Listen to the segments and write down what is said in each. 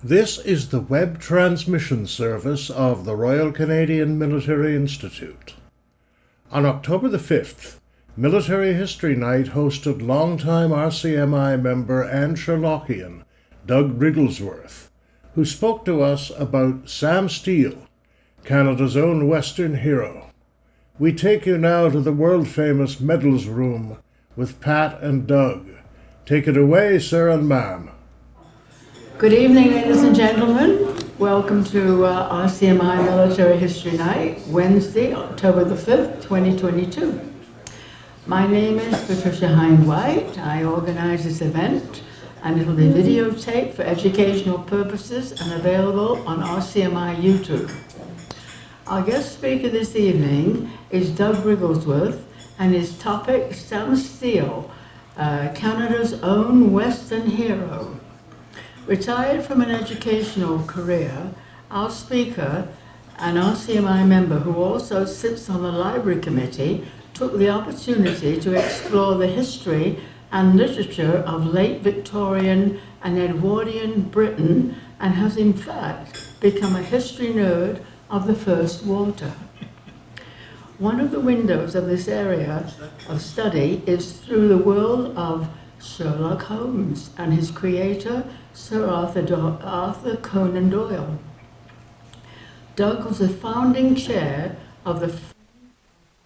This is the web transmission service of the Royal Canadian Military Institute. On October the 5th, Military History Night hosted longtime RCMI member and Sherlockian Doug Wrigglesworth, who spoke to us about Sam Steele, Canada's own Western hero. We take you now to the world-famous medals room with Pat and Doug. Take it away, sir and ma'am. Good evening, ladies and gentlemen. Welcome to RCMI Military History Night, Wednesday, October the 5th, 2022. My name is Patricia Hind-White. I organize this event, and it'll be videotaped for educational purposes and available on RCMI YouTube. Our guest speaker this evening is Doug Wrigglesworth, and his topic, Sam Steele, Canada's own Western hero. Retired from an educational career, our speaker, an RCMI member who also sits on the library committee, took the opportunity to explore the history and literature of late Victorian and Edwardian Britain, and has in fact become a history nerd of the First Water. One of the windows of this area of study is through the world of Sherlock Holmes and his creator, Sir Arthur Conan Doyle. Doug was the founding chair of the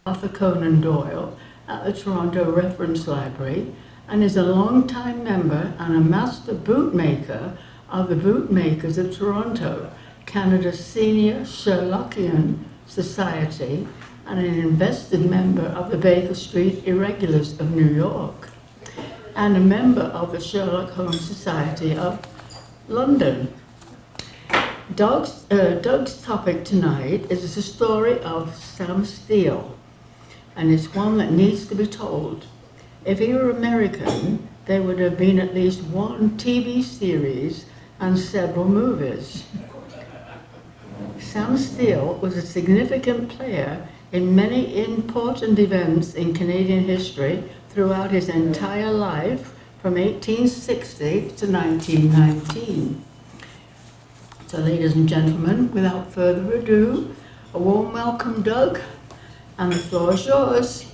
Arthur Conan Doyle at the Toronto Reference Library, and is a long-time member and a master bootmaker of the Bootmakers of Toronto, Canada's senior Sherlockian Society, and an invested member of the Baker Street Irregulars of New York, and a member of the Sherlock Holmes Society of London. Doug's topic tonight is the story of Sam Steele, and it's one that needs to be told. If he were American, there would have been at least one TV series and several movies. Sam Steele was a significant player in many important events in Canadian history throughout his entire life, from 1860 to 1919. So, ladies and gentlemen, without further ado, a warm welcome, Doug, and the floor is yours.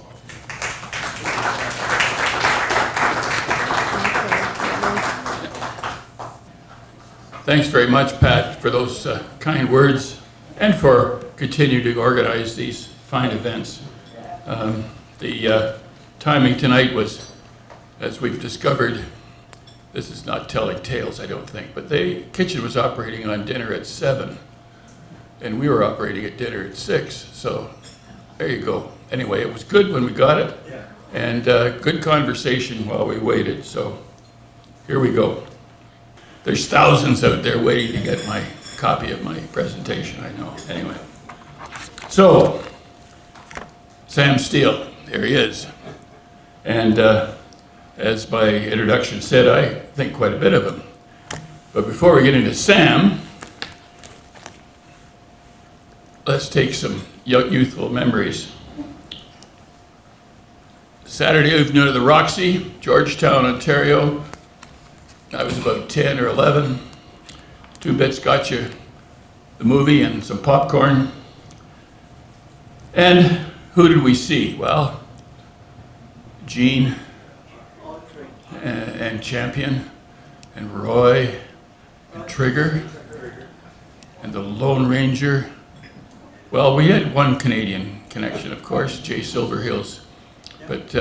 Thanks very much, Pat, for those kind words and for continuing to organize these fine events. The timing tonight was, as we've discovered, this is not telling tales, I don't think, but the kitchen was operating on dinner at 7, and we were operating at dinner at 6, so there you go. Anyway, it was good when we got it, and good conversation while we waited, so here we go. There's thousands out there waiting to get my copy of my presentation, I know. Anyway, so Sam Steele, there he is. And as my introduction said, I think quite a bit of him. But before we get into Sam, let's take some youthful memories. Saturday evening at the Roxy, Georgetown, Ontario. I was about 10 or 11. 2 bits got you the movie and some popcorn. And who did we see? Well, Gene and Champion and Roy and Trigger and the Lone Ranger. Well, we had one Canadian connection, of course, Jay Silverheels, but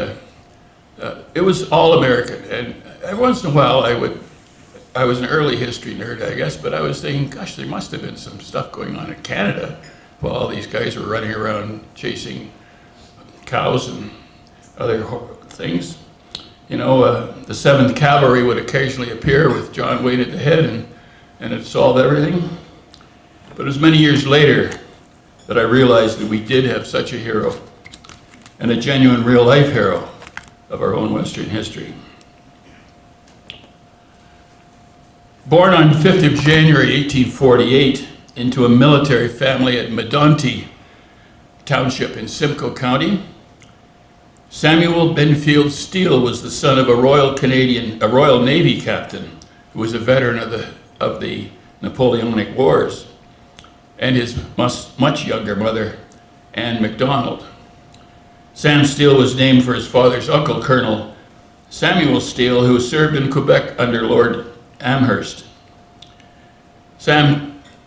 it was all American. And every once in a while I was an early history nerd, I guess, but I was thinking, gosh, there must have been some stuff going on in Canada while all these guys were running around chasing cows and other things. You know, the 7th Cavalry would occasionally appear with John Wayne at the head, and it solved everything. But it was many years later that I realized that we did have such a hero, and a genuine real-life hero of our own Western history. Born on 5th of January 1848 into a military family at Medonte Township in Simcoe County, Samuel Benfield Steele was the son of a Royal Navy captain who was a veteran of the Napoleonic Wars, and his much younger mother, Anne MacDonald. Sam Steele was named for his father's uncle, Colonel Samuel Steele, who served in Quebec under Lord Amherst.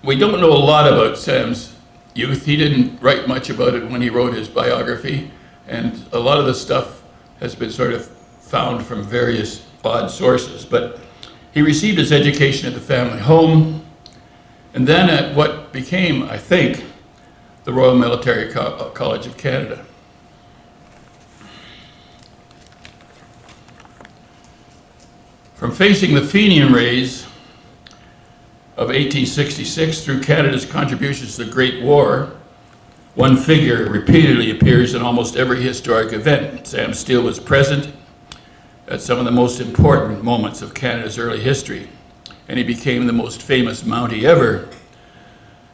We don't know a lot about Sam's youth. He didn't write much about it when he wrote his biography, and a lot of the stuff has been sort of found from various odd sources. But he received his education at the family home, and then at what became, I think, the Royal Military College of Canada. From facing the Fenian raids of 1866 through Canada's contributions to the Great War, one figure repeatedly appears in almost every historic event. Sam Steele was present at some of the most important moments of Canada's early history, and he became the most famous Mountie ever.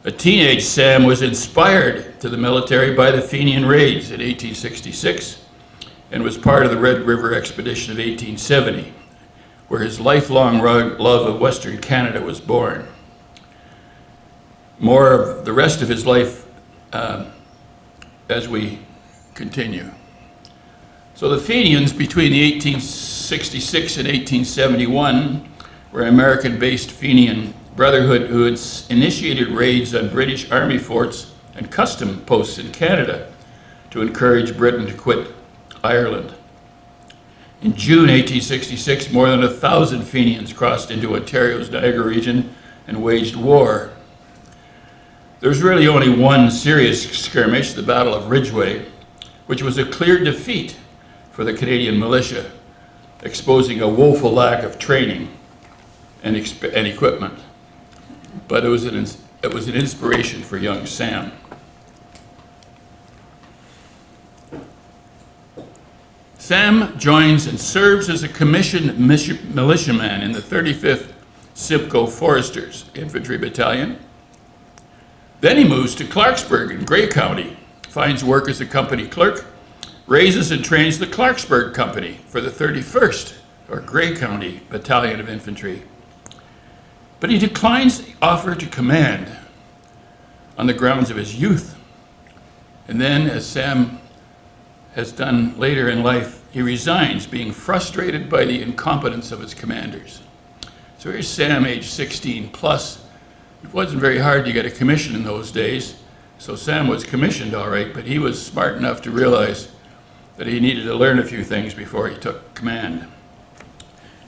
A teenage Sam was inspired to the military by the Fenian raids in 1866 and was part of the Red River Expedition of 1870, where his lifelong love of Western Canada was born. More of the rest of his life as we continue. So the Fenians between the 1866 and 1871 were an American-based Fenian brotherhood who had initiated raids on British Army forts and custom posts in Canada to encourage Britain to quit Ireland. In June 1866, more than 1,000 Fenians crossed into Ontario's Niagara region and waged war. There was really only one serious skirmish, the Battle of Ridgeway, which was a clear defeat for the Canadian militia, exposing a woeful lack of training and equipment. But it was an inspiration for young Sam. Sam joins and serves as a commissioned militiaman in the 35th Simcoe Foresters Infantry Battalion. Then he moves to Clarksburg in Grey County, finds work as a company clerk, raises and trains the Clarksburg Company for the 31st, or Grey County Battalion of Infantry. But he declines the offer to command on the grounds of his youth. And then, as Sam has done later in life, he resigns, being frustrated by the incompetence of his commanders. So here's Sam, age 16 plus. It wasn't very hard to get a commission in those days, so Sam was commissioned all right, but he was smart enough to realize that he needed to learn a few things before he took command.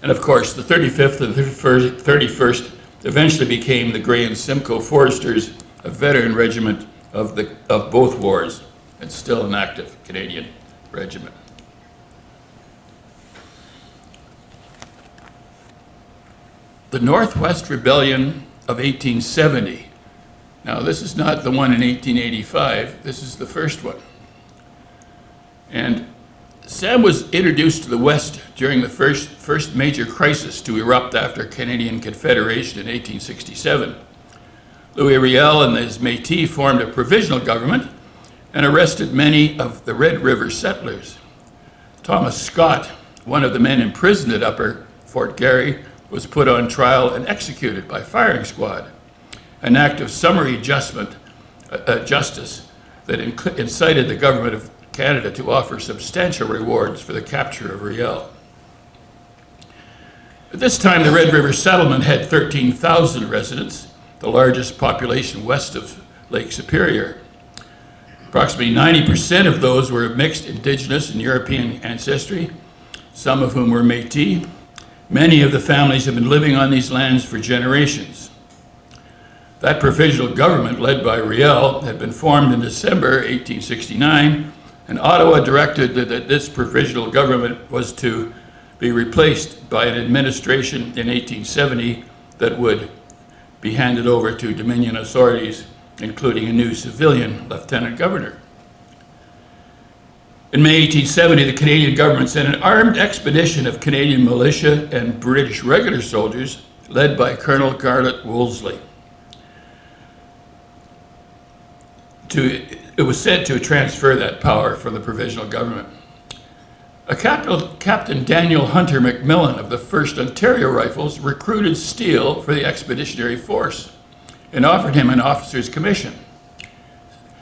And of course, the 35th and 31st eventually became the Grey and Simcoe Foresters, a veteran regiment of both wars, and still an active Canadian regiment. The Northwest Rebellion of 1870. Now, this is not the one in 1885, this is the first one. And Sam was introduced to the West during the first major crisis to erupt after Canadian Confederation in 1867. Louis Riel and his Métis formed a provisional government and arrested many of the Red River settlers. Thomas Scott, one of the men imprisoned at Upper Fort Garry, was put on trial and executed by firing squad, an act of summary justice that incited the government of Canada to offer substantial rewards for the capture of Riel. At this time, the Red River settlement had 13,000 residents, the largest population west of Lake Superior. Approximately 90% of those were of mixed Indigenous and European ancestry, some of whom were Métis. Many of the families have been living on these lands for generations. That provisional government, led by Riel, had been formed in December 1869, and Ottawa directed that this provisional government was to be replaced by an administration in 1870 that would be handed over to Dominion authorities, including a new civilian lieutenant governor. In May 1870, the Canadian government sent an armed expedition of Canadian militia and British regular soldiers, led by Colonel Garnet Wolseley. It was sent to transfer that power from the provisional government. Captain Daniel Hunter McMillan of the 1st Ontario Rifles recruited Steele for the expeditionary force and offered him an officer's commission.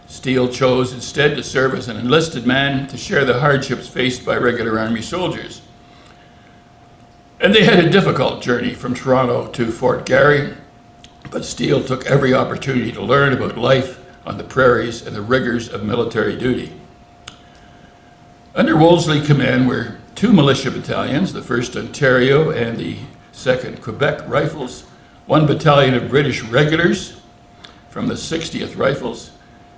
Steele chose instead to serve as an enlisted man to share the hardships faced by regular Army soldiers. And they had a difficult journey from Toronto to Fort Garry, but Steele took every opportunity to learn about life on the prairies and the rigors of military duty. Under Wolseley command were 2 militia battalions, the 1st Ontario and the 2nd Quebec Rifles, 1 battalion of British regulars from the 60th Rifles,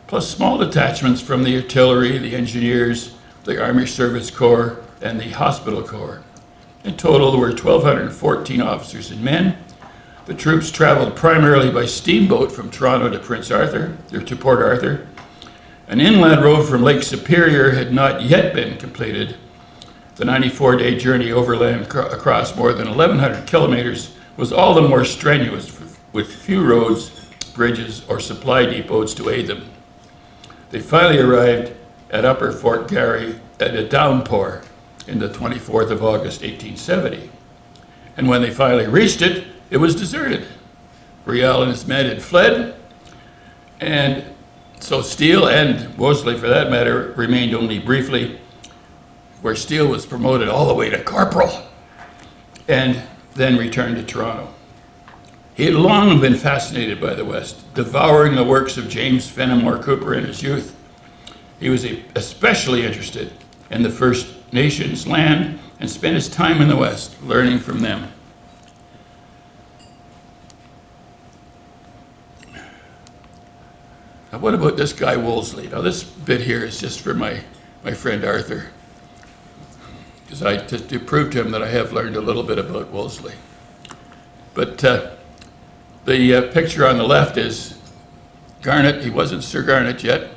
plus small detachments from the artillery, the engineers, the Army Service Corps, and the Hospital Corps. In total, there were 1,214 officers and men. The troops traveled primarily by steamboat from Toronto to to Port Arthur. An inland road from Lake Superior had not yet been completed. The 94-day journey overland across more than 1,100 kilometers was all the more strenuous with few roads, bridges, or supply depots to aid them. They finally arrived at Upper Fort Garry at a downpour in the 24th of August, 1870. And when they finally reached it, it was deserted. Riel and his men had fled, and so Steele, and Wolseley for that matter, remained only briefly, where Steele was promoted all the way to corporal, and then returned to Toronto. He had long been fascinated by the West, devouring the works of James Fenimore Cooper in his youth. He was especially interested in the First Nations land and spent his time in the West learning from them. Now, what about this guy Wolseley? Now, this bit here is just for my friend Arthur, because to prove to him that I have learned a little bit about Wolseley. But the picture on the left is Garnet. He wasn't Sir Garnet yet.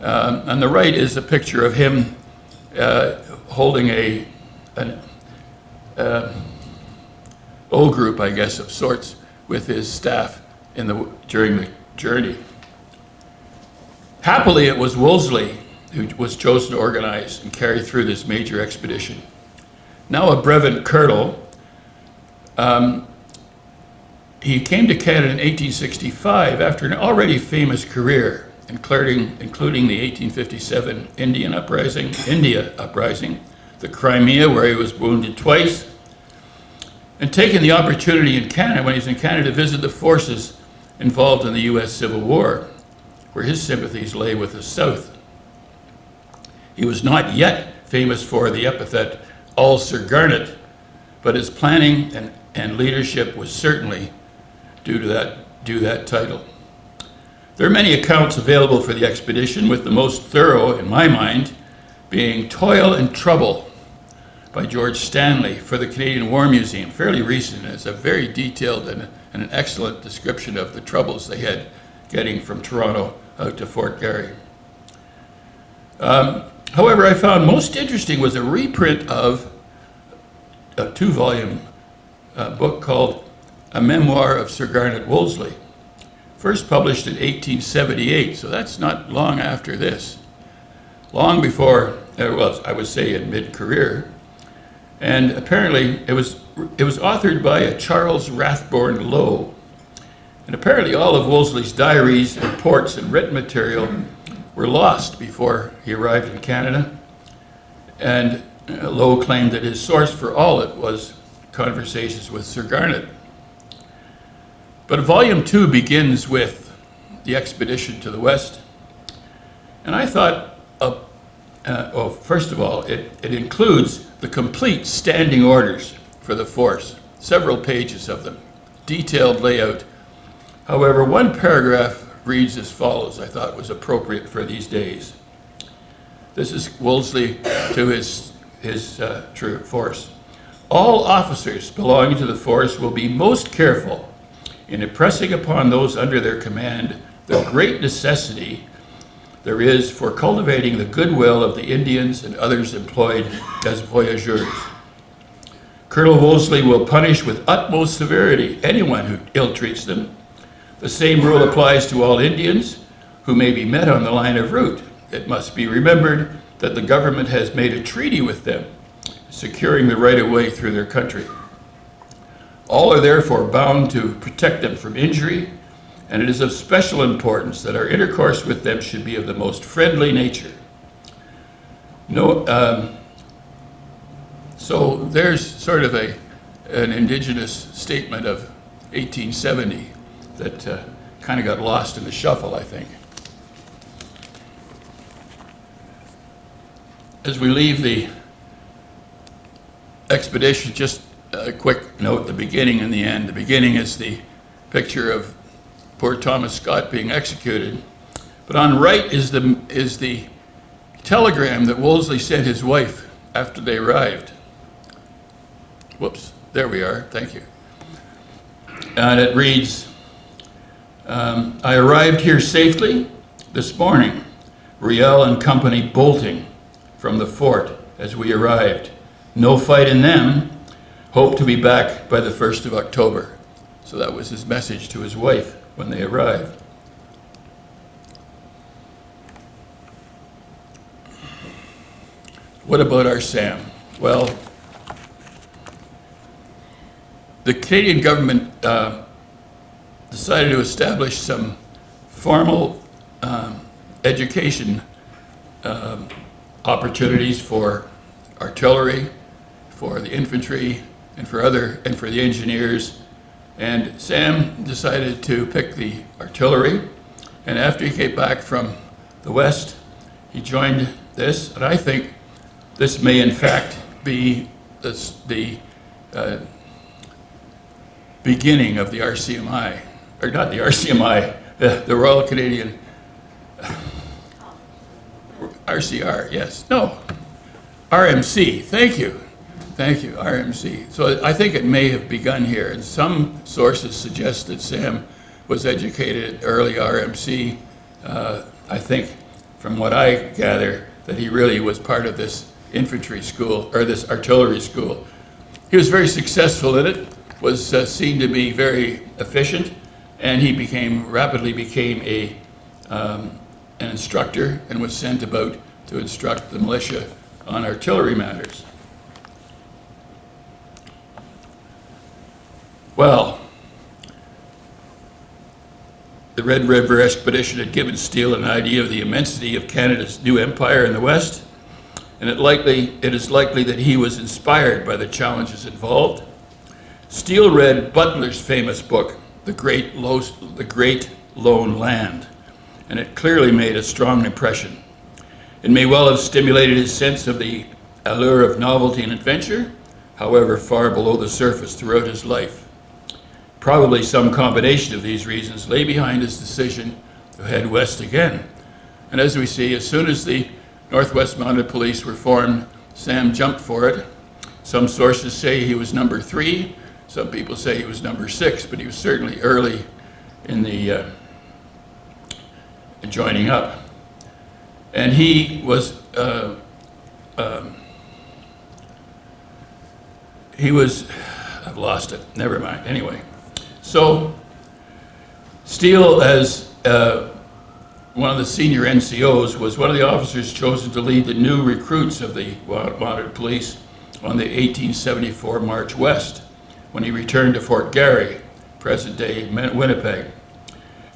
On the right is a picture of him holding an O group, I guess, of sorts, with his staff during the journey. Happily, it was Wolseley who was chosen to organize and carry through this major expedition. Now a brevet colonel, he came to Canada in 1865 after an already famous career, including the 1857 India uprising, the Crimea, where he was wounded twice, and taking the opportunity in Canada, when he was in Canada, to visit the forces involved in the U.S. Civil War, where his sympathies lay with the South. He was not yet famous for the epithet All Sir Garnet, but his planning and leadership was certainly due to that title. There are many accounts available for the expedition, with the most thorough, in my mind, being Toil and Trouble by George Stanley for the Canadian War Museum, fairly recent. It's a very detailed and an excellent description of the troubles they had getting from Toronto out to Fort Garry. However, I found most interesting was a reprint of a 2-volume book called A Memoir of Sir Garnet Wolseley, first published in 1878, so that's not long after this. Long before, well, I would say in mid-career, and apparently it was authored by a Charles Rathborne Lowe. And apparently all of Wolseley's diaries, reports, and written material were lost before he arrived in Canada. And Lowe claimed that his source for all it was conversations with Sir Garnet. But volume 2 begins with the expedition to the West. And I thought, well, first of all, it includes the complete standing orders for the force, several pages of them, detailed layout. However, one paragraph reads as follows, I thought was appropriate for these days. This is Wolseley to his troop force. All officers belonging to the force will be most careful in impressing upon those under their command the great necessity there is for cultivating the goodwill of the Indians and others employed as voyageurs. Colonel Wolseley will punish with utmost severity anyone who ill-treats them. The same rule applies to all Indians who may be met on the line of route. It must be remembered that the government has made a treaty with them, securing the right-of-way through their country. All are therefore bound to protect them from injury, and it is of special importance that our intercourse with them should be of the most friendly nature. So there's sort of an indigenous statement of 1870 that kind of got lost in the shuffle, I think. As we leave the expedition, just a quick note, the beginning and the end. The beginning is the picture of poor Thomas Scott being executed. But on right is the telegram that Wolseley sent his wife after they arrived. Whoops, there we are, thank you. And it reads, I arrived here safely this morning, Riel and company bolting from the fort as we arrived. No fight in them. Hope to be back by the 1st of October. So that was his message to his wife when they arrived. What about our Sam? Well, the Canadian government decided to establish some formal education opportunities for artillery, for the infantry, and for the engineers. And Sam decided to pick the artillery. And after he came back from the West, he joined this. And I think this may in fact be the beginning of the RCMI, or not the RCMI, the Royal Canadian, RCR, yes, no, RMC, thank you, RMC. So I think it may have begun here, and some sources suggest that Sam was educated at early RMC. I think, from what I gather, that he really was part of this infantry school, or this artillery school. He was very successful in it, was seen to be very efficient, and he rapidly became an instructor and was sent about to instruct the militia on artillery matters. Well, the Red River expedition had given Steele an idea of the immensity of Canada's new empire in the West, and it is likely that he was inspired by the challenges involved. Steele read Butler's famous book, The Great Lone Land, and it clearly made a strong impression. It may well have stimulated his sense of the allure of novelty and adventure, however far below the surface throughout his life. Probably some combination of these reasons lay behind his decision to head west again. And as we see, as soon as the Northwest Mounted Police were formed, Sam jumped for it. Some sources say he was number 3, some people say he was number 6, but he was certainly early in the joining up. And he was, I've lost it, never mind, anyway. So, Steele, as one of the senior NCOs, was one of the officers chosen to lead the new recruits of the Mounted Police on the 1874 March West, when he returned to Fort Garry, present-day Winnipeg.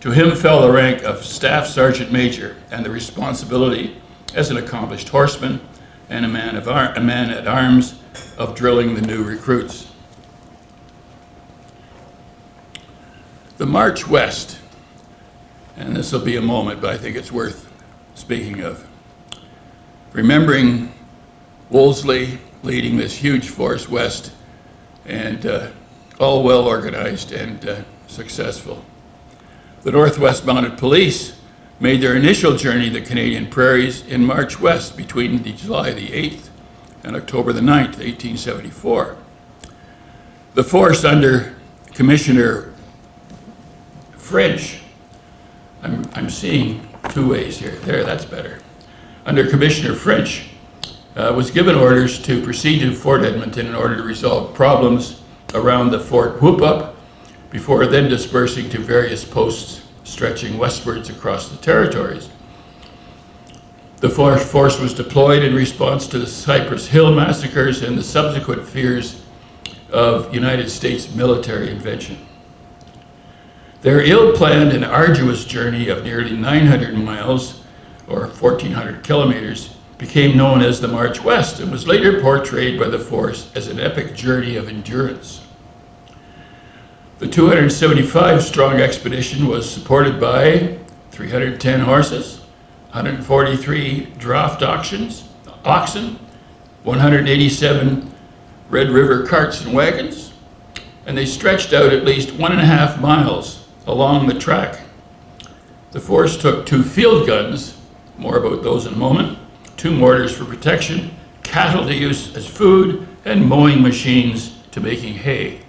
To him fell the rank of Staff Sergeant Major and the responsibility, as an accomplished horseman and a man at arms, of drilling the new recruits. The March West, and this will be a moment, but I think it's worth speaking of. Remembering Wolseley leading this huge force west, and all well organized and successful. The Northwest Mounted Police made their initial journey to the Canadian prairies in March West between July the 8th and October the 9th, 1874. The force under Commissioner French, I'm seeing two ways here. There, that's better. Under Commissioner French, was given orders to proceed to Fort Edmonton in order to resolve problems around the Fort Whoop-Up before then dispersing to various posts stretching westwards across the territories. The force was deployed in response to the Cypress Hill massacres and the subsequent fears of United States military intervention. Their ill-planned and arduous journey of nearly 900 miles, or 1,400 kilometers, became known as the March West and was later portrayed by the force as an epic journey of endurance. The 275-strong expedition was supported by 310 horses, 143 draft oxen, 187 Red River carts and wagons, and they stretched out at least 1.5 miles along the track. The force took 2 field guns, more about those in a moment, 2 mortars for protection, cattle to use as food, and mowing machines to making hay.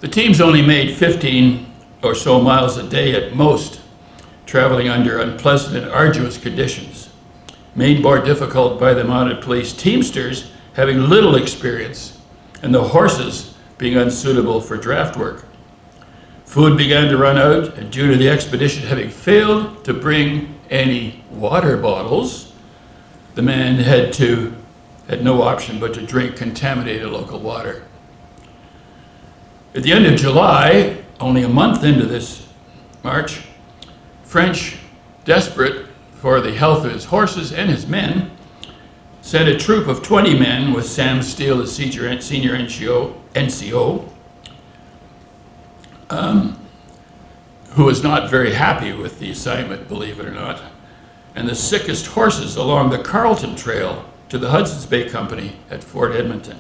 The teams only made 15 or so miles a day at most, traveling under unpleasant and arduous conditions, made more difficult by the mounted police teamsters having little experience and the horses being unsuitable for draft work. Food began to run out, and due to the expedition having failed to bring any water bottles, the men had no option but to drink contaminated local water. At the end of July, only a month into this march, French, desperate for the health of his horses and his men, sent a troop of 20 men with Sam Steele as senior NCO, who was not very happy with the assignment, believe it or not, and the sickest horses along the Carleton Trail to the Hudson's Bay Company at Fort Edmonton.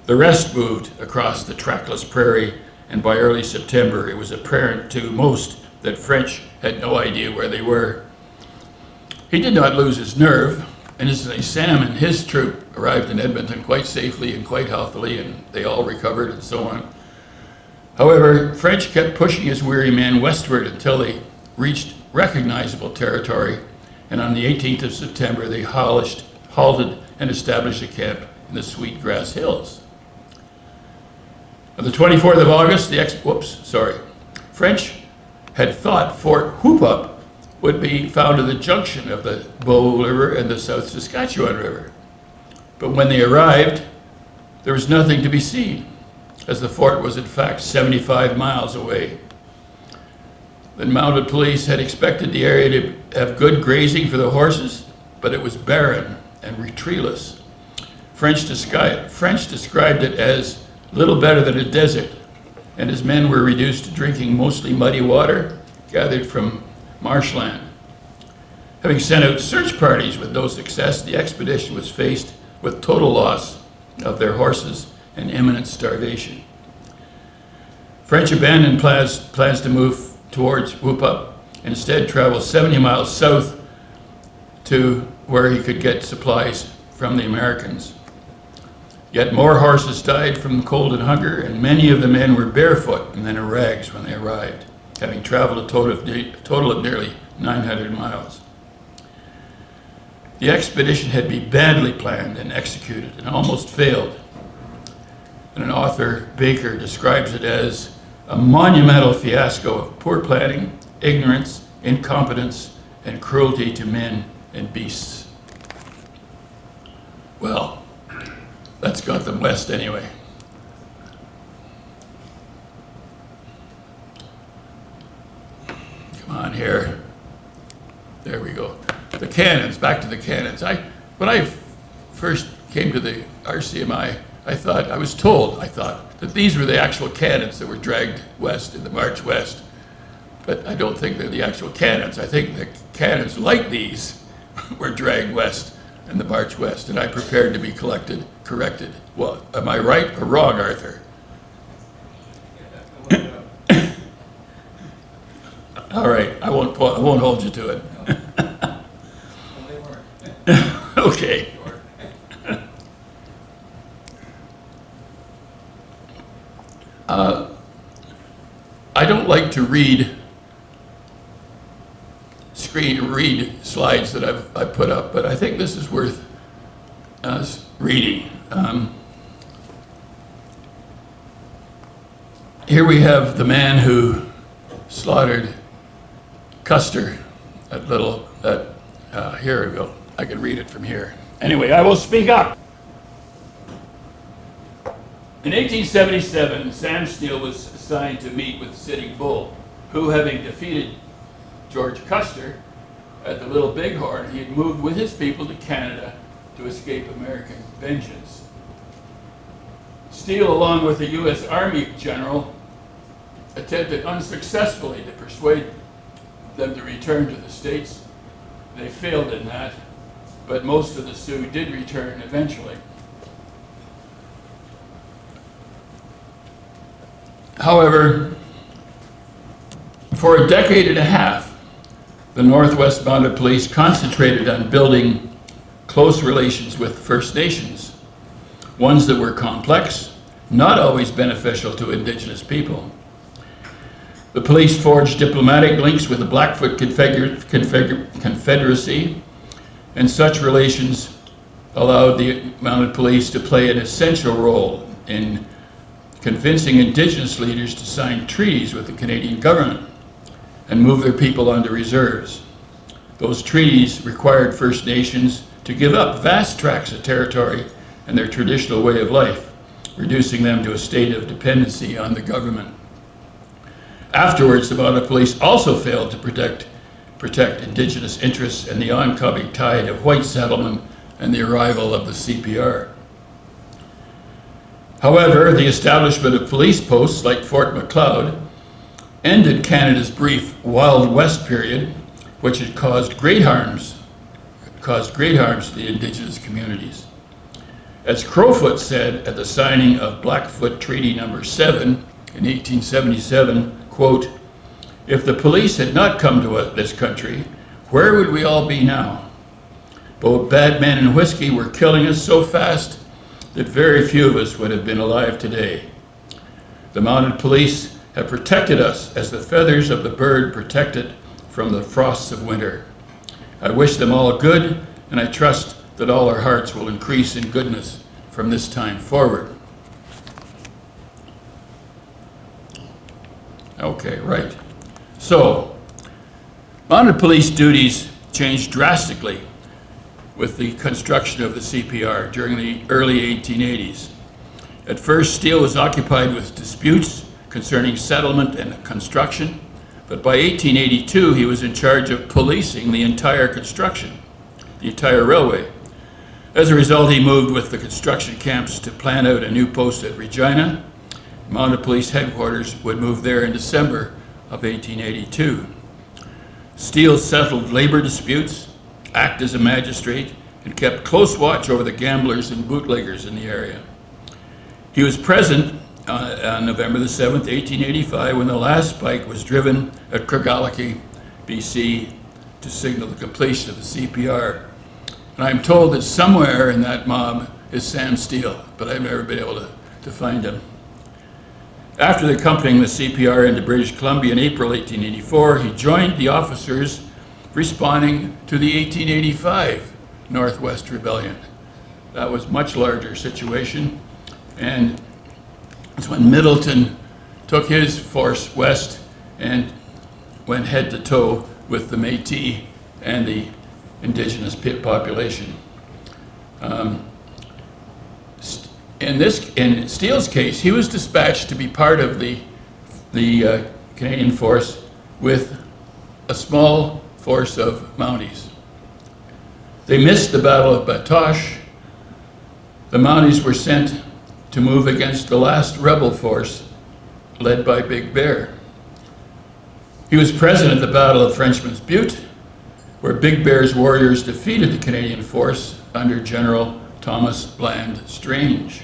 The rest moved across the trackless prairie, and by early September, it was apparent to most that French had no idea where they were. He did not lose his nerve, and Sam and his troop arrived in Edmonton quite safely and quite healthily, and they all recovered and so on. However, French kept pushing his weary men westward until they reached recognizable territory, and on the 18th of September, they halted and established a camp in the Sweetgrass Hills. On the 24th of August, French had thought Fort Hoopup would be found at the junction of the Bow River and the South Saskatchewan River. But when they arrived, there was nothing to be seen, as the fort was in fact 75 miles away. The mounted police had expected the area to have good grazing for the horses, but it was barren and treeless. French described it as little better than a desert, and his men were reduced to drinking mostly muddy water gathered from marshland. Having sent out search parties with no success, the expedition was faced with total loss of their horses and imminent starvation. French abandoned plans to move towards Hoopup and instead traveled 70 miles south to where he could get supplies from the Americans. Yet more horses died from cold and hunger, and many of the men were barefoot and then in rags when they arrived, having traveled a total of nearly 900 miles. The expedition had been badly planned and executed and almost failed. And an author, Baker, describes it as a monumental fiasco of poor planning, ignorance, incompetence, and cruelty to men and beasts. Well, that's got them west anyway. Come on here. There we go. The cannons, back to the cannons. When I first came to the RCMI, I thought that these were the actual cannons that were dragged west in the March West. But I don't think they're the actual cannons. I think the cannons like these were dragged west in the March West, and I prepared to be corrected. Well, am I right or wrong, Arthur? All right, I won't hold you to it. Okay. I don't like to read slides that I've put up, but I think this is worth reading. Here we have the man who slaughtered Custer here we go. I can read it from here. Anyway, I will speak up. In 1877, Sam Steele was assigned to meet with Sitting Bull, who, having defeated George Custer at the Little Bighorn, he had moved with his people to Canada to escape American vengeance. Steele, along with a U.S. Army general, attempted unsuccessfully to persuade them to return to the States. They failed in that, but most of the Sioux did return eventually. However, for a decade and a half, the Northwest Mounted Police concentrated on building close relations with First Nations, ones that were complex, not always beneficial to Indigenous people. The police forged diplomatic links with the Blackfoot Confederacy, and such relations allowed the Mounted Police to play an essential role in convincing Indigenous leaders to sign treaties with the Canadian government and move their people onto reserves. Those treaties required First Nations to give up vast tracts of territory and their traditional way of life, reducing them to a state of dependency on the government. Afterwards, the Mounted Police also failed to protect Indigenous interests and the oncoming tide of white settlement and the arrival of the CPR. However, the establishment of police posts like Fort Macleod ended Canada's brief Wild West period, which had caused great harms to the Indigenous communities. As Crowfoot said at the signing of Blackfoot Treaty No. 7 in 1877, quote, "If the police had not come to this country, where would we all be now? Both bad men and whiskey were killing us so fast that very few of us would have been alive today. The Mounted Police have protected us as the feathers of the bird protected from the frosts of winter. I wish them all good, and I trust that all our hearts will increase in goodness from this time forward." Okay, right. So, Mounted Police duties changed drastically with the construction of the CPR during the early 1880s. At first, Steele was occupied with disputes concerning settlement and construction, but by 1882, he was in charge of policing the entire construction, the entire railway. As a result, he moved with the construction camps to plan out a new post at Regina. Mounted Police headquarters would move there in December of 1882. Steele settled labor disputes, acted as a magistrate, and kept close watch over the gamblers and bootleggers in the area. He was present on November the 7th, 1885, when the last spike was driven at Klondike, BC, to signal the completion of the CPR. And I'm told that somewhere in that mob is Sam Steele, but I've never been able to find him. After accompanying the CPR into British Columbia in April 1884, he joined the officers responding to the 1885 Northwest Rebellion. That was a much larger situation, and it's when Middleton took his force west and went head to toe with the Métis and the Indigenous population. In Steele's case, he was dispatched to be part of the Canadian force with a small force of Mounties. They missed the Battle of Batoche. The Mounties were sent to move against the last rebel force led by Big Bear. He was present at the Battle of Frenchman's Butte, where Big Bear's warriors defeated the Canadian force under General Thomas Bland Strange.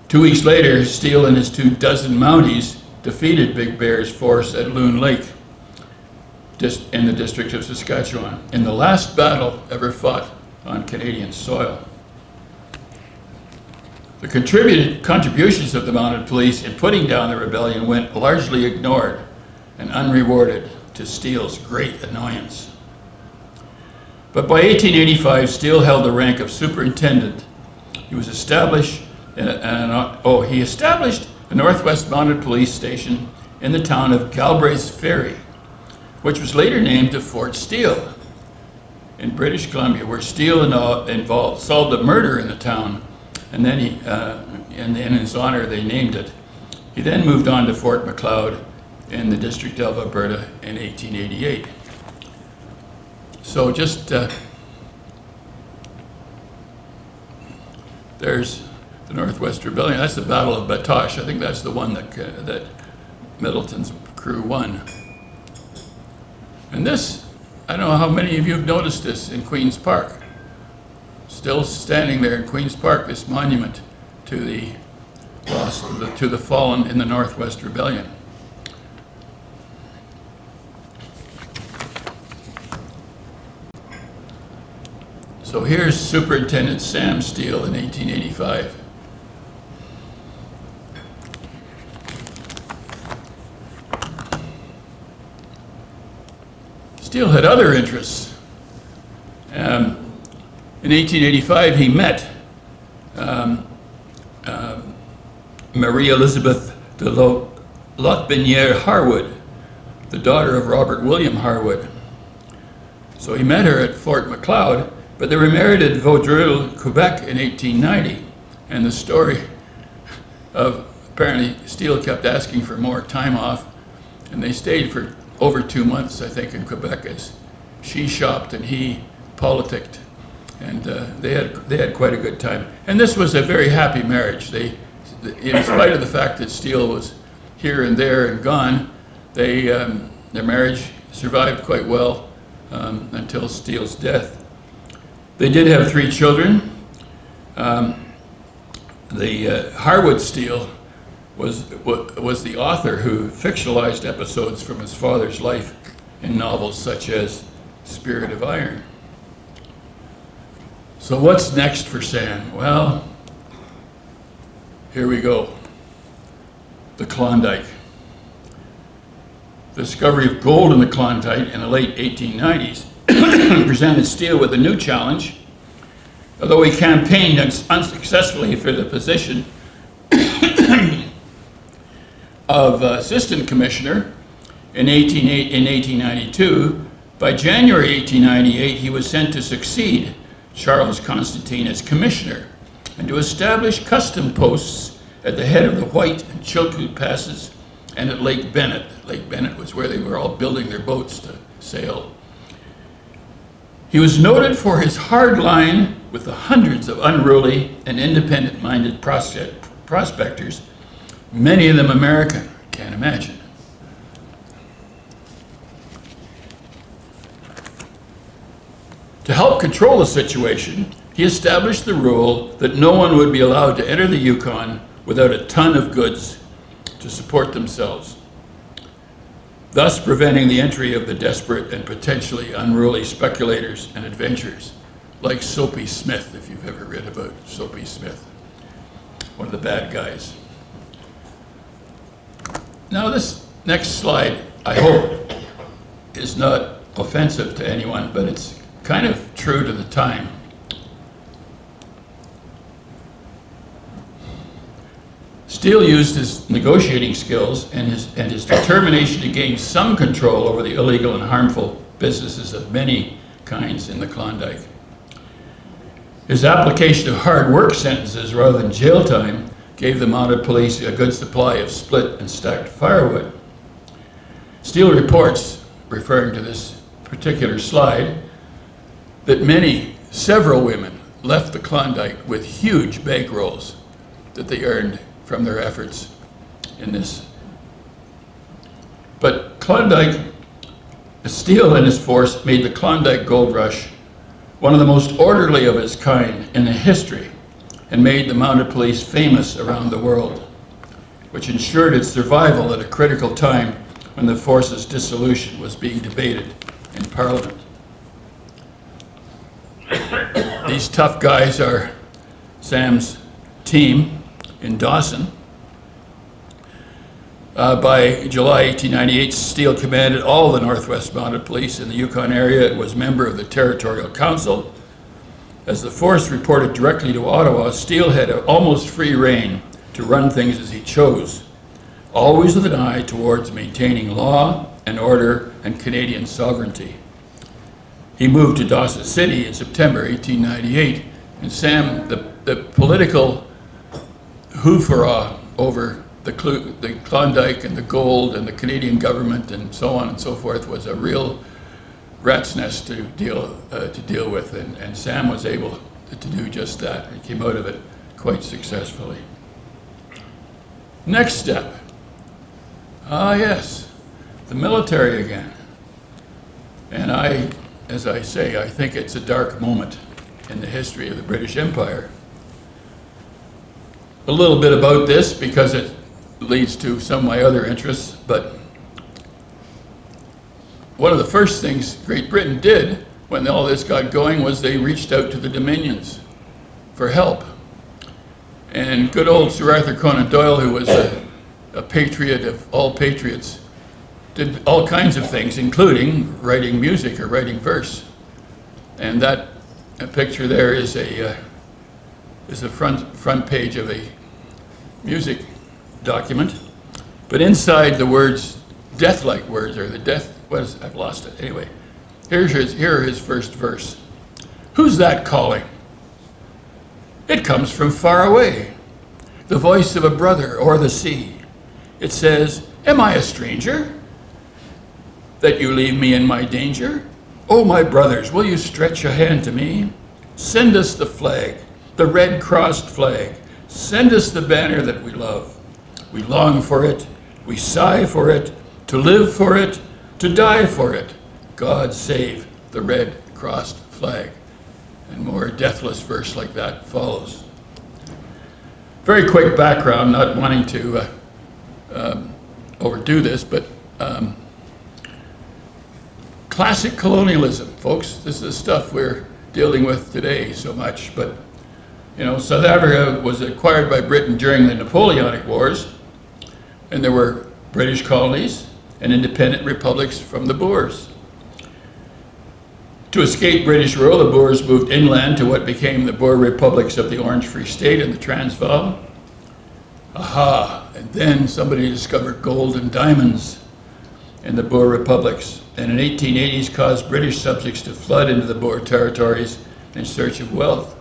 2 weeks later, Steele and his 24 Mounties defeated Big Bear's force at Loon Lake in the district of Saskatchewan, in the last battle ever fought on Canadian soil. The contributions of the Mounted Police in putting down the rebellion went largely ignored and unrewarded, to Steele's great annoyance. But by 1885, Steele held the rank of superintendent. He established a Northwest Mounted Police station in the town of Galbraith's Ferry, which was later named to Fort Steele in British Columbia, where Steele solved a murder in the town, and then in his honor, they named it. He then moved on to Fort Macleod in the District of Alberta in 1888. So just, there's the Northwest Rebellion. That's the Battle of Batoche. I think that's the one that Middleton's crew won. And this, I don't know how many of you have noticed this in Queen's Park. Still standing there in Queen's Park, this monument to the fallen in the Northwest Rebellion. So here's Superintendent Sam Steele in 1885. Steele had other interests. In 1885, he met Marie Elizabeth de Lotbiniere Harwood, the daughter of Robert William Harwood. So he met her at Fort Macleod, but they were married at Vaudreuil, Quebec in 1890. And the story of apparently Steele kept asking for more time off, and they stayed for over 2 months, I think, in Quebec as she shopped and he politicked. And they had quite a good time. And this was a very happy marriage. In spite of the fact that Steele was here and there and gone, their marriage survived quite well until Steele's death. They did have 3 children. Harwood Steele was the author who fictionalized episodes from his father's life in novels such as Spirit of Iron. So what's next for Sam? Well, here we go. The Klondike. The discovery of gold in the Klondike in the late 1890s presented Steele with a new challenge. Although he campaigned unsuccessfully for the position of Assistant Commissioner in 1892, by January 1898 he was sent to succeed Charles Constantine as Commissioner and to establish custom posts at the head of the White and Chilkoot passes and at Lake Bennett. Lake Bennett was where they were all building their boats to sail. He was noted for his hard line with the hundreds of unruly and independent-minded prospectors, many of them American. Can't imagine. To help control the situation, he established the rule that no one would be allowed to enter the Yukon without a ton of goods to support themselves, thus preventing the entry of the desperate and potentially unruly speculators and adventurers, like Soapy Smith, if you've ever read about Soapy Smith, one of the bad guys. Now this next slide, I hope, is not offensive to anyone, but it's kind of true to the time. Steele used his negotiating skills and his determination to gain some control over the illegal and harmful businesses of many kinds in the Klondike. His application of hard work sentences rather than jail time gave the mounted police a good supply of split and stacked firewood. Steele reports, referring to this particular slide, that several women left the Klondike with huge bankrolls that they earned from their efforts in this. But Steele and his force made the Klondike Gold Rush one of the most orderly of its kind in the history and made the mounted police famous around the world, which ensured its survival at a critical time when the force's dissolution was being debated in Parliament. These tough guys are Sam's team in Dawson. By July 1898, Steele commanded all the Northwest Mounted Police in the Yukon area and was member of the Territorial Council. As the force reported directly to Ottawa, Steele had almost free rein to run things as he chose. always with an eye towards maintaining law and order and Canadian sovereignty. He moved to Dawson City in September 1898, and Sam, the political hoofera over the Klondike and the gold and the Canadian government and so on and so forth was a real rat's nest to deal with, and Sam was able to do just that. He came out of it quite successfully. Next step. Yes, the military again. And as I say, I think it's a dark moment in the history of the British Empire. A little bit about this because it leads to some of my other interests, but one of the first things Great Britain did when all this got going was they reached out to the Dominions for help. And good old Sir Arthur Conan Doyle, who was a patriot of all patriots, did all kinds of things, including writing music or writing verse. And that picture there is a front page of a music document. But inside the words, death-like words, or the death, I've lost it. Anyway, here are his first verse. Who's that calling? It comes from far away, the voice of a brother or the sea. It says, am I a stranger, that you leave me in my danger? Oh, my brothers, will you stretch a hand to me? Send us the flag, the red-crossed flag. Send us the banner that we love. We long for it, we sigh for it, to live for it, to die for it. God save the red-crossed flag. And more deathless verse like that follows. Very quick background, not wanting to overdo this, but classic colonialism, folks. This is the stuff we're dealing with today so much. But, you know, South Africa was acquired by Britain during the Napoleonic Wars, and there were British colonies and independent republics from the Boers. To escape British rule, the Boers moved inland to what became the Boer republics of the Orange Free State and the Transvaal. Aha, and then somebody discovered gold and diamonds in the Boer republics, and in 1880s caused British subjects to flood into the Boer territories in search of wealth.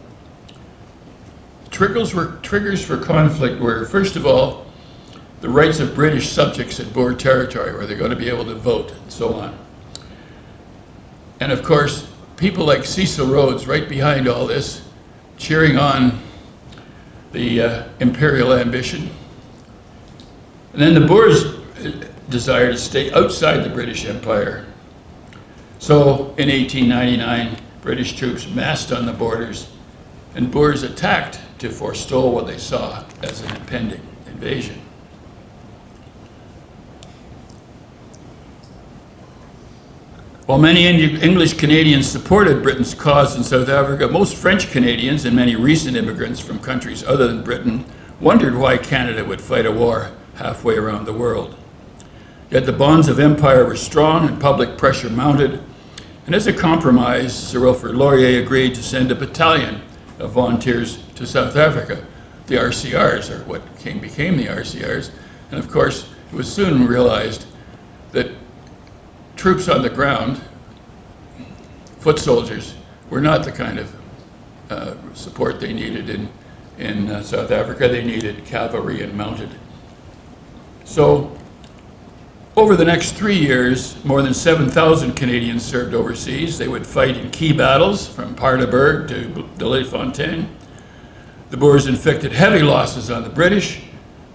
Triggers for conflict were, first of all, the rights of British subjects in Boer territory, where they're going to be able to vote, and so on. And of course, people like Cecil Rhodes, right behind all this, cheering on the imperial ambition. And then the Boers' desire to stay outside the British Empire. So in 1899, British troops massed on the borders, and Boers attacked to forestall what they saw as an impending invasion. While many English Canadians supported Britain's cause in South Africa, most French Canadians and many recent immigrants from countries other than Britain wondered why Canada would fight a war halfway around the world. Yet the bonds of empire were strong and public pressure mounted, and as a compromise, Sir Wilfrid Laurier agreed to send a battalion of volunteers to South Africa, the RCRs, or what became the RCRs. And of course, it was soon realized that troops on the ground, foot soldiers, were not the kind of support they needed in South Africa. They needed cavalry and mounted. So over the next 3 years, more than 7,000 Canadians served overseas. They would fight in key battles from Paardeberg to Bultfontein. The Boers inflicted heavy losses on the British,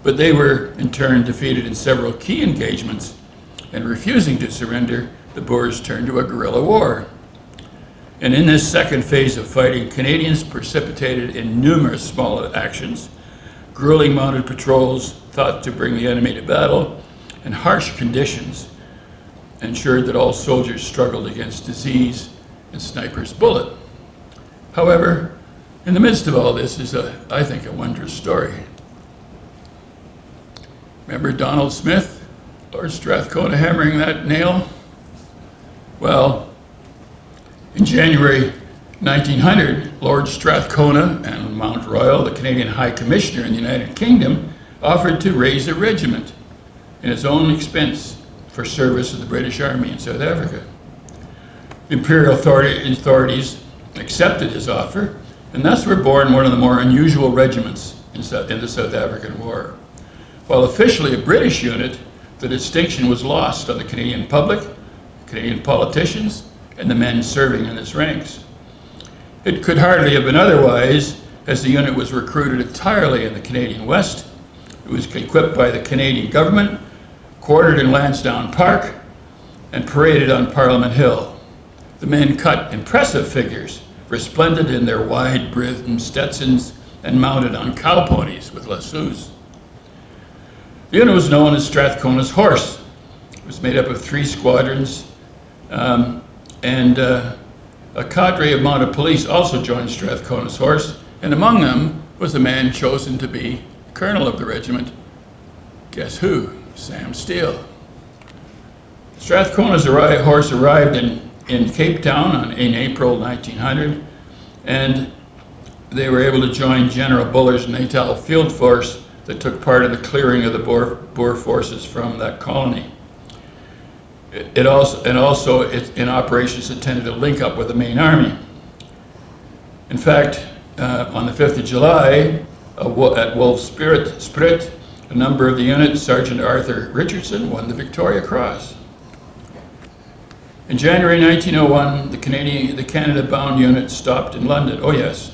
but they were in turn defeated in several key engagements. And refusing to surrender, the Boers turned to a guerrilla war. And in this second phase of fighting, Canadians participated in numerous small actions, grueling mounted patrols thought to bring the enemy to battle, and harsh conditions ensured that all soldiers struggled against disease and sniper's bullet. However, in the midst of all this is, I think, a wondrous story. Remember Donald Smith? Lord Strathcona hammering that nail? Well, in January 1900, Lord Strathcona and Mount Royal, the Canadian High Commissioner in the United Kingdom, offered to raise a regiment in his own expense for service in the British Army in South Africa. The Imperial authorities accepted his offer, and thus were born one of the more unusual regiments in the South African War. While officially a British unit, the distinction was lost on the Canadian public, Canadian politicians, and the men serving in its ranks. It could hardly have been otherwise, as the unit was recruited entirely in the Canadian West. It was equipped by the Canadian government, quartered in Lansdowne Park, and paraded on Parliament Hill. The men cut impressive figures, resplendent in their wide-brimmed Stetsons and mounted on cow ponies with lassos. The unit was known as Strathcona's Horse. It was made up of 3 squadrons, and a cadre of mounted police also joined Strathcona's Horse, and among them was the man chosen to be colonel of the regiment. Guess who? Sam Steele. Strathcona's Horse arrived in Cape Town in April 1900, and they were able to join General Buller's Natal Field Force that took part in the clearing of the Boer forces from that colony. It also in operations intended to link up with the main army. In fact, on the 5th of July, at Wolfspruit, a number of the unit, Sergeant Arthur Richardson, won the Victoria Cross. In January 1901, the Canada-bound unit stopped in London. Oh yes.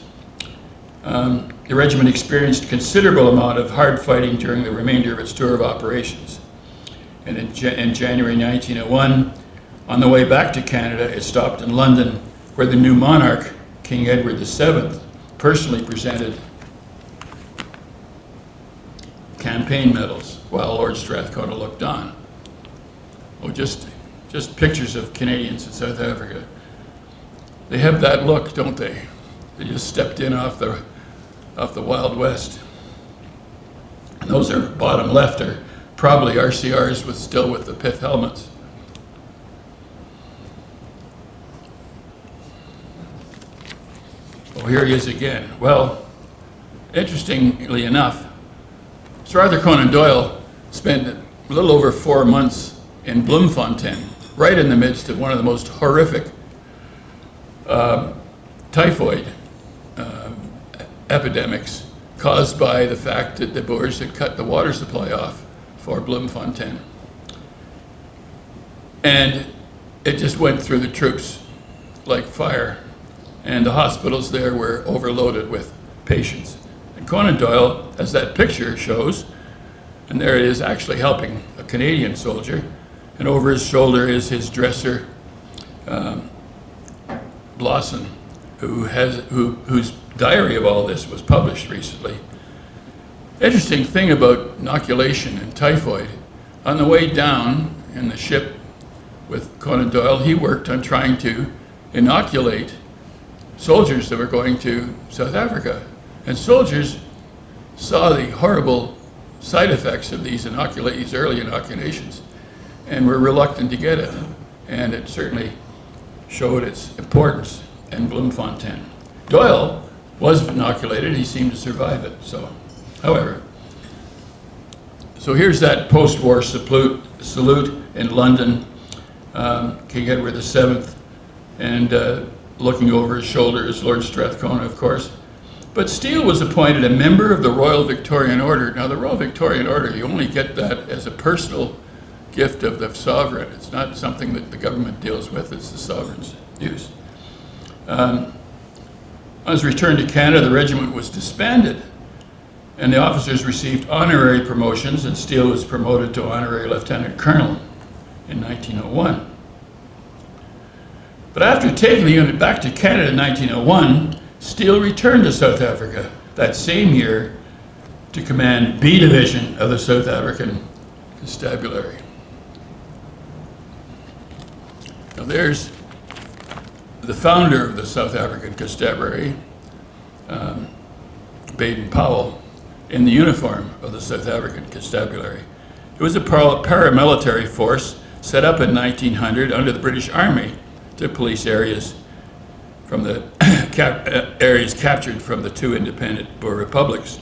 The regiment experienced a considerable amount of hard fighting during the remainder of its tour of operations. And in January 1901, on the way back to Canada, it stopped in London, where the new monarch, King Edward VII, personally presented campaign medals while Lord Strathcona looked on. Oh, just pictures of Canadians in South Africa. They have that look, don't they? They just stepped in off the Wild West. And those are bottom left are probably RCRs still with the pith helmets. Oh, here he is again. Well, interestingly enough, Sir Arthur Conan Doyle spent a little over 4 months in Bloemfontein, right in the midst of one of the most horrific typhoid epidemics caused by the fact that the Boers had cut the water supply off for Bloemfontein. And it just went through the troops like fire. And the hospitals there were overloaded with patients. And Conan Doyle, as that picture shows, and there it is actually helping a Canadian soldier, and over his shoulder is his dresser, Blossom, whose diary of all this was published recently. Interesting thing about inoculation and typhoid, on the way down in the ship with Conan Doyle, he worked on trying to inoculate soldiers that were going to South Africa. And soldiers saw the horrible side effects of these early inoculations and were reluctant to get it. And it certainly showed its importance in Bloemfontein. Doyle was inoculated, he seemed to survive it, so, however. So here's that post-war salute in London, King Edward VII, and looking over his shoulder is Lord Strathcona, of course. But Steele was appointed a member of the Royal Victorian Order. Now, the Royal Victorian Order, you only get that as a personal gift of the sovereign. It's not something that the government deals with, it's the sovereign's use. On his return to Canada, the regiment was disbanded, and the officers received honorary promotions, and Steele was promoted to honorary lieutenant colonel in 1901. But after taking the unit back to Canada in 1901, Steele returned to South Africa that same year to command B Division of the South African Constabulary. Now there's the founder of the South African Constabulary, Baden Powell, in the uniform of the South African Constabulary. It was a paramilitary force set up in 1900 under the British Army to police areas from the areas captured from the 2 independent Boer republics.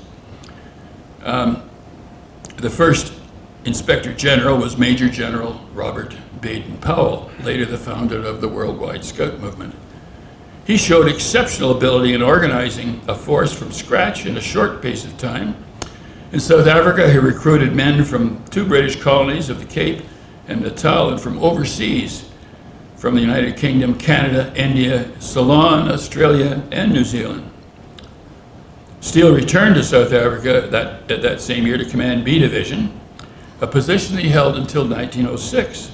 The first Inspector General was Major General Robert Baden-Powell, later the founder of the Worldwide Scout Movement. He showed exceptional ability in organizing a force from scratch in a short pace of time. In South Africa, he recruited men from 2 British colonies of the Cape and Natal, and from overseas, from the United Kingdom, Canada, India, Ceylon, Australia, and New Zealand. Steele returned to South Africa that same year to command B Division, a position he held until 1906.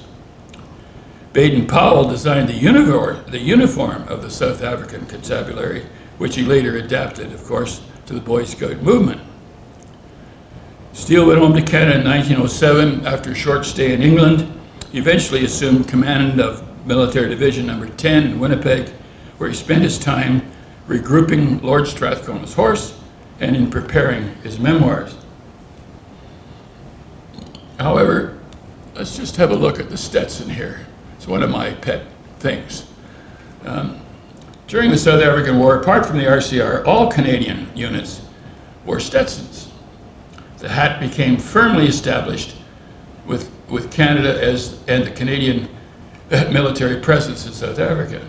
Baden-Powell designed the uniform of the South African Constabulary, which he later adapted, of course, to the Boy Scout movement. Steele went home to Canada in 1907 after a short stay in England. He eventually assumed command of Military Division No. 10 in Winnipeg, where he spent his time regrouping Lord Strathcona's horse and in preparing his memoirs. However, let's just have a look at the Stetson here. It's one of my pet things. During the South African War, apart from the RCR, all Canadian units wore Stetsons. The hat became firmly established with Canada and the Canadian military presence in South Africa.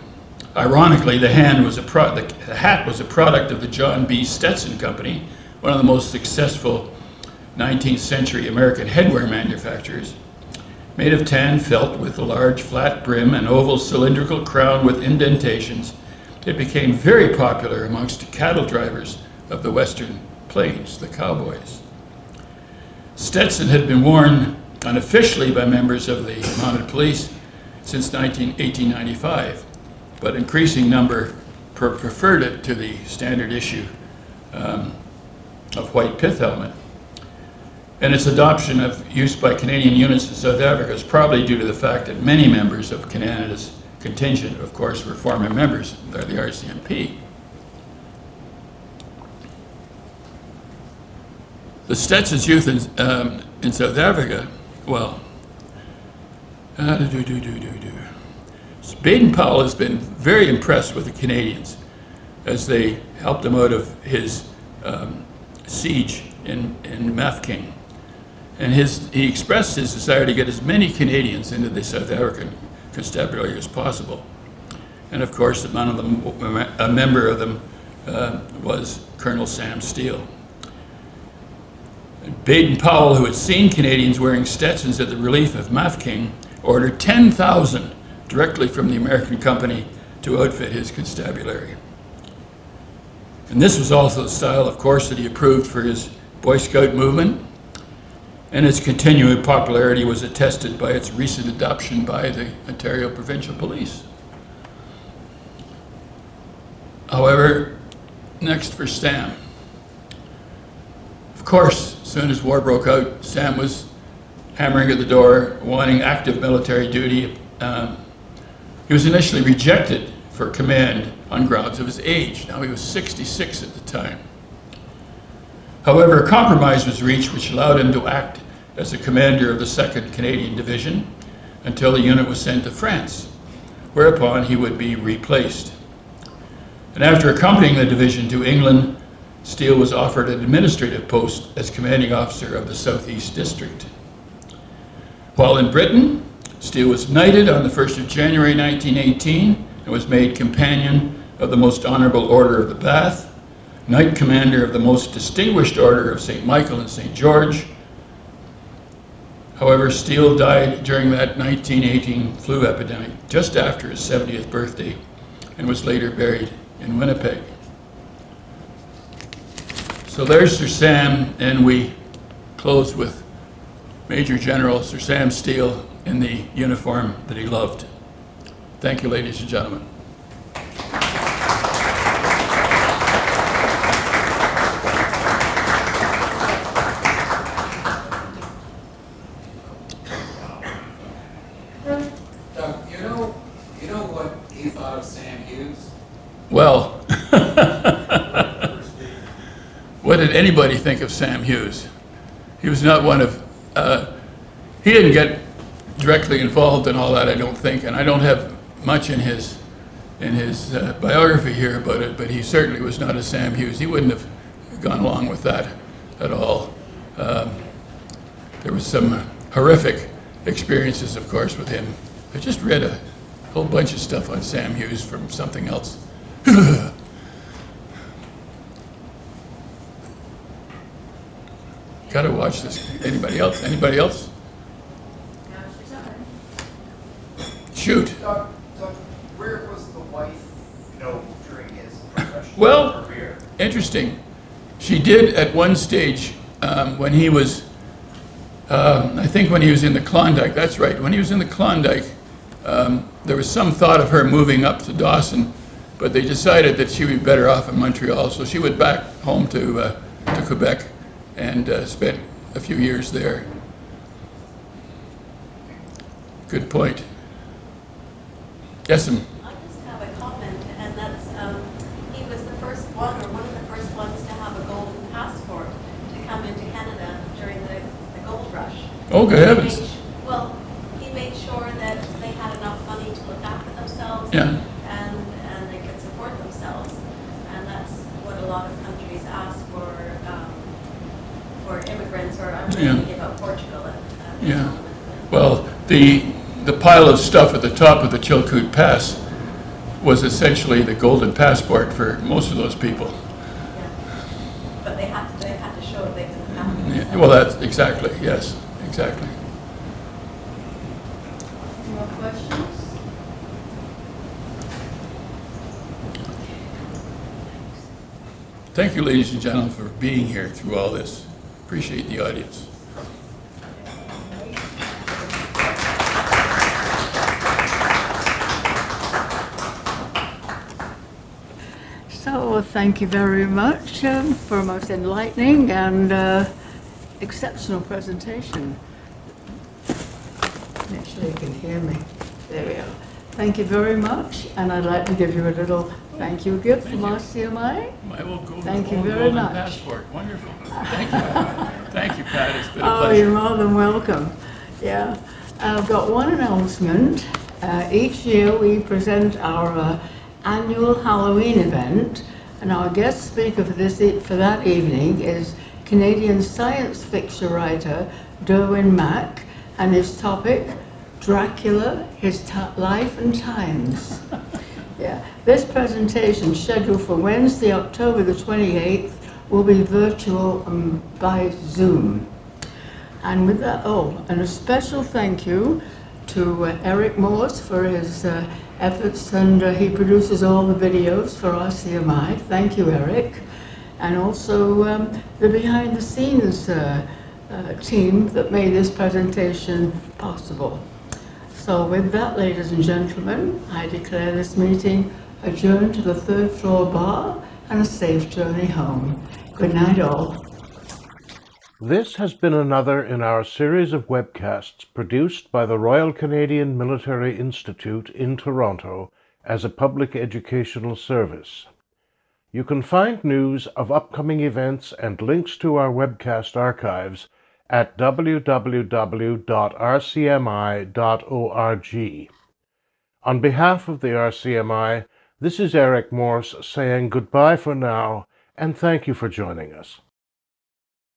Ironically, the hat was a product of the John B. Stetson Company, one of the most successful 19th century American headwear manufacturers. Made of tan felt with a large flat brim and oval cylindrical crown with indentations, it became very popular amongst the cattle drivers of the Western Plains, the cowboys. Stetson had been worn unofficially by members of the mounted police since 1895, but increasing number preferred it to the standard issue of white pith helmet. And its adoption of use by Canadian units in South Africa is probably due to the fact that many members of Canada's contingent, of course, were former members of the RCMP. The Stetson's youth in South Africa, well, Baden-Powell has been very impressed with the Canadians as they helped him out of his siege in Mafeking. And he expressed his desire to get as many Canadians into the South African Constabulary as possible. And of course, a member of them was Colonel Sam Steele. Baden-Powell, who had seen Canadians wearing Stetsons at the relief of Mafeking, ordered 10,000 directly from the American company to outfit his constabulary. And this was also the style, of course, that he approved for his Boy Scout movement, and its continuing popularity was attested by its recent adoption by the Ontario Provincial Police. However, next for Sam. Of course, as soon as war broke out, Sam was hammering at the door, wanting active military duty. He was initially rejected for command on grounds of his age. Now he was 66 at the time. However, a compromise was reached which allowed him to act as the commander of the 2nd Canadian Division until the unit was sent to France, whereupon he would be replaced. And after accompanying the division to England, Steele was offered an administrative post as commanding officer of the Southeast District. While in Britain, Steele was knighted on the 1st of January 1918 and was made Companion of the Most Honourable Order of the Bath, Knight Commander of the Most Distinguished Order of St. Michael and St. George. However, Steele died during that 1918 flu epidemic just after his 70th birthday and was later buried in Winnipeg. So there's Sir Sam, and we close with Major General Sir Sam Steele in the uniform that he loved. Thank you, ladies and gentlemen. You know what he thought of Sam Hughes? Well, what did anybody think of Sam Hughes? He was not one of, he didn't get directly involved in all that, I don't think, and I don't have much in his biography here about it, but he certainly was not a Sam Hughes. He wouldn't have gone along with that at all. there was some horrific experiences, of course, with him. I just read a whole bunch of stuff on Sam Hughes from something else. Gotta watch this. Anybody else? Anybody else? Shoot. Doug, where was the wife, during his professional Well, career? interesting. She did at one stage when he was, I think when he was in the Klondike, that's right, when he was in the Klondike, there was some thought of her moving up to Dawson, but they decided that she would be better off in Montreal, so she went back home to Quebec and spent a few years there. Good point. Yes, I just have a comment, and that's he was the first one, or one of the first ones, to have a golden passport to come into Canada during the gold rush. Oh, good heavens. He made sure that they had enough money to look after themselves, Yeah. and they could support themselves. And that's what a lot of countries ask for immigrants, or I'm Yeah. thinking about Portugal at the Yeah. moment. Well, the pile of stuff at the top of the Chilkoot Pass was essentially the golden passport for most of those people. Yeah. But they had to show they could look after Yeah, themselves. well, that's exactly, yes, exactly. Any more questions? Thank you, ladies and gentlemen, for being here through all this. Appreciate the audience. So thank you very much for a most enlightening and exceptional presentation. Make sure you can hear me. There we go. Thank you very much, and I'd like to give you a little thank you gift from RCMI. I will go Thank you own very golden much. passport. Wonderful. Thank you. Thank you, Pat. It's been a Oh, pleasure. you're more than welcome. Yeah. I've got one announcement. Each year we present our annual Halloween event, and our guest speaker for that evening is Canadian science fiction writer Derwin Mack, and his topic, Dracula, his life and times. Yeah. This presentation, scheduled for Wednesday, October the 28th, will be virtual by Zoom. And with that, and a special thank you to Eric Morse for his efforts, and he produces all the videos for RCMI. Thank you, Eric. And also the behind-the-scenes team that made this presentation possible. So with that, ladies and gentlemen, I declare this meeting adjourned to the third floor bar, and a safe journey home. Good night, all. This has been another in our series of webcasts produced by the Royal Canadian Military Institute in Toronto as a public educational service. You can find news of upcoming events and links to our webcast archives at www.rcmi.org. On behalf of the RCMI, this is Eric Morse saying goodbye for now, and thank you for joining us.